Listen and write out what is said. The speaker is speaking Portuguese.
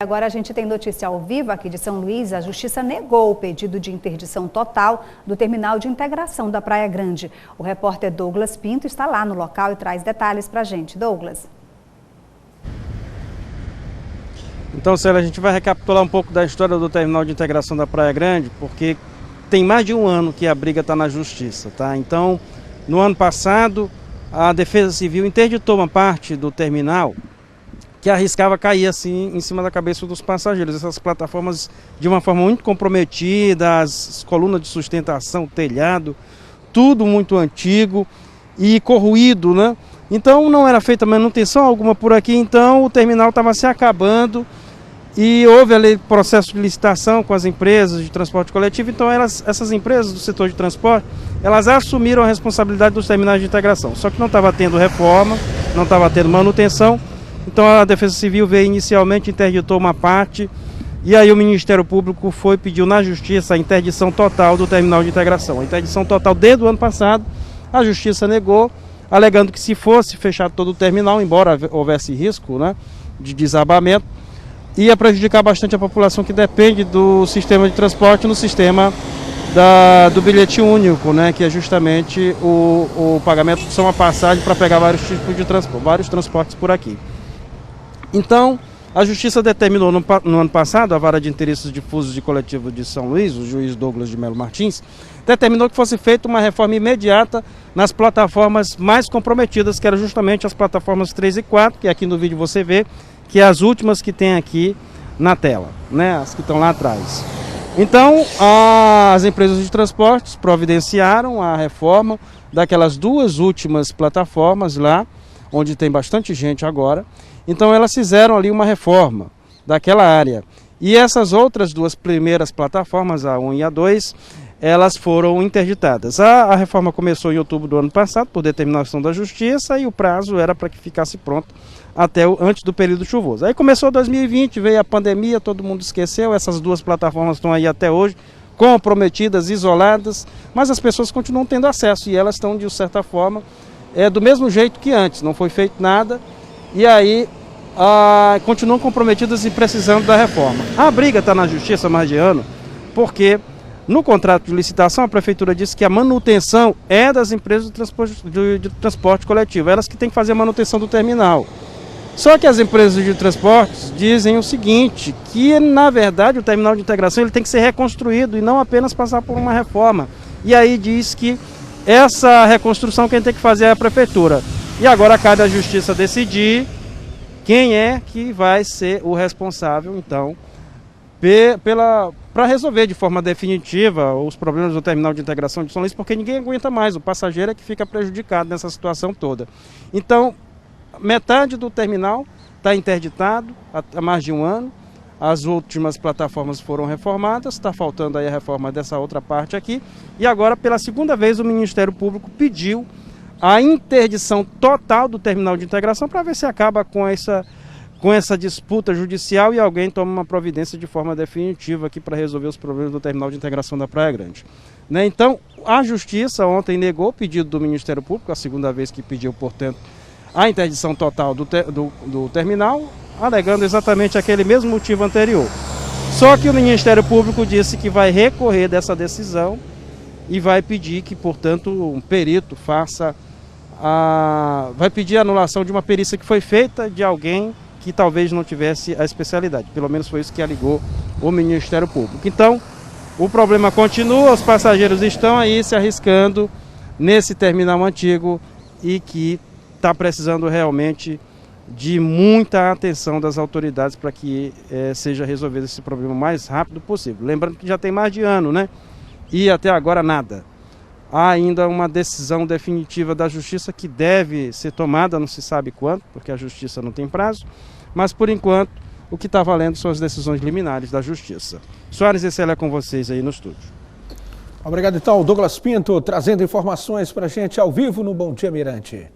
Agora a gente tem notícia ao vivo aqui de São Luís. A Justiça negou o pedido de interdição total do terminal de integração da Praia Grande. O repórter Douglas Pinto está lá no local e traz detalhes para a gente. Douglas. Então, Célia, a gente vai recapitular um pouco da história do terminal de integração da Praia Grande, porque tem mais de um ano que a briga está na Justiça, tá? Então, no ano passado, a Defesa Civil interditou uma parte do terminal que arriscava cair assim em cima da cabeça dos passageiros. Essas plataformas de uma forma muito comprometida, as colunas de sustentação, o telhado, tudo muito antigo e corroído, né? Então não era feita manutenção alguma por aqui, então o terminal estava se acabando e houve ali processo de licitação com as empresas de transporte coletivo. Então essas empresas do setor de transporte, elas assumiram a responsabilidade dos terminais de integração, só que não estava tendo reforma, não estava tendo manutenção. Então a Defesa Civil veio inicialmente, interditou uma parte, e aí o Ministério Público pediu na Justiça a interdição total do terminal de integração. A interdição total desde o ano passado, a Justiça negou, alegando que se fosse fechado todo o terminal, embora houvesse risco, né, de desabamento, ia prejudicar bastante a população que depende do sistema de transporte no sistema do bilhete único, né, que é justamente o pagamento de uma passagem para pegar vários tipos de transporte, vários transportes por aqui. Então, a Justiça determinou no ano passado, a Vara de Interesses Difusos e Coletivos de São Luís, o juiz Douglas de Melo Martins, determinou que fosse feita uma reforma imediata nas plataformas mais comprometidas, que eram justamente as plataformas 3 e 4, que aqui no vídeo você vê, que é as últimas que tem aqui na tela, né, as que estão lá atrás. Então, as empresas de transportes providenciaram a reforma daquelas duas últimas plataformas lá, onde tem bastante gente agora. Então elas fizeram ali uma reforma daquela área. E essas outras duas primeiras plataformas, a 1 e a 2, elas foram interditadas. A reforma começou em outubro do ano passado, por determinação da Justiça, e o prazo era para que ficasse pronto antes do período chuvoso. Aí começou 2020, veio a pandemia, todo mundo esqueceu, essas duas plataformas estão aí até hoje, comprometidas, isoladas, mas as pessoas continuam tendo acesso e elas estão, de certa forma, do mesmo jeito que antes, não foi feito nada, e aí continuam comprometidas e precisando da reforma. A briga está na Justiça há mais de ano, porque no contrato de licitação a Prefeitura disse que a manutenção é das empresas de transporte coletivo, elas que têm que fazer a manutenção do terminal. Só que as empresas de transportes dizem o seguinte, que na verdade o terminal de integração ele tem que ser reconstruído e não apenas passar por uma reforma. E aí diz que essa reconstrução quem tem que fazer é a Prefeitura. E agora cabe à Justiça decidir quem é que vai ser o responsável, então, para resolver de forma definitiva os problemas do terminal de integração de São Luís, porque ninguém aguenta mais, o passageiro é que fica prejudicado nessa situação toda. Então, metade do terminal está interditado há mais de um ano, as últimas plataformas foram reformadas, está faltando aí a reforma dessa outra parte aqui, e agora, pela segunda vez, o Ministério Público pediu a interdição total do terminal de integração para ver se acaba com essa disputa judicial e alguém toma uma providência de forma definitiva aqui para resolver os problemas do terminal de integração da Praia Grande. Né? Então, a Justiça ontem negou o pedido do Ministério Público, a segunda vez que pediu, portanto, a interdição total do terminal, alegando exatamente aquele mesmo motivo anterior. Só que o Ministério Público disse que vai recorrer dessa decisão e vai pedir que, portanto, um perito vai pedir a anulação de uma perícia que foi feita de alguém que talvez não tivesse a especialidade. Pelo menos foi isso que alegou o Ministério Público. Então, o problema continua, os passageiros estão aí se arriscando nesse terminal antigo e que está precisando realmente de muita atenção das autoridades para que seja resolvido esse problema o mais rápido possível. Lembrando que já tem mais de ano, né? E até agora nada. Há ainda uma decisão definitiva da Justiça que deve ser tomada, não se sabe quando, porque a Justiça não tem prazo, mas por enquanto o que está valendo são as decisões liminares da Justiça. Soares e Célia com vocês aí no estúdio. Obrigado então, Douglas Pinto, trazendo informações para a gente ao vivo no Bom Dia Mirante.